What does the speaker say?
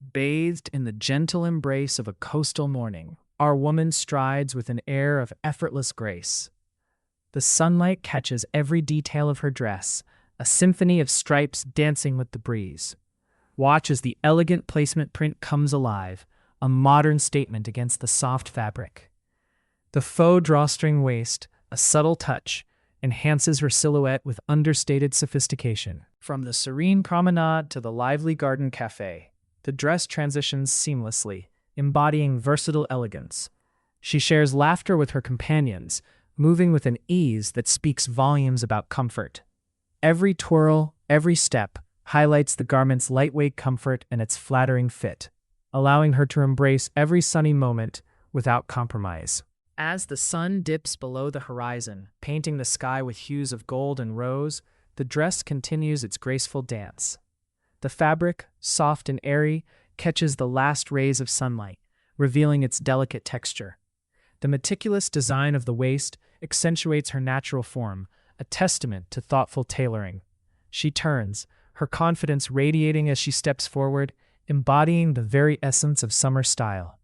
Bathed in the gentle embrace of a coastal morning, our woman strides with an air of effortless grace. The sunlight catches every detail of her dress, a symphony of stripes dancing with the breeze. Watch as the elegant placement print comes alive, a modern statement against the soft fabric. The faux drawstring waist, a subtle touch, enhances her silhouette with understated sophistication. From the serene promenade to the lively garden cafe, the dress transitions seamlessly, embodying versatile elegance. She shares laughter with her companions, moving with an ease that speaks volumes about comfort. Every twirl, every step, highlights the garment's lightweight comfort and its flattering fit, allowing her to embrace every sunny moment without compromise. As the sun dips below the horizon, painting the sky with hues of gold and rose, the dress continues its graceful dance. The fabric, soft and airy, catches the last rays of sunlight, revealing its delicate texture. The meticulous design of the waist accentuates her natural form, a testament to thoughtful tailoring. She turns, her confidence radiating as she steps forward, embodying the very essence of summer style.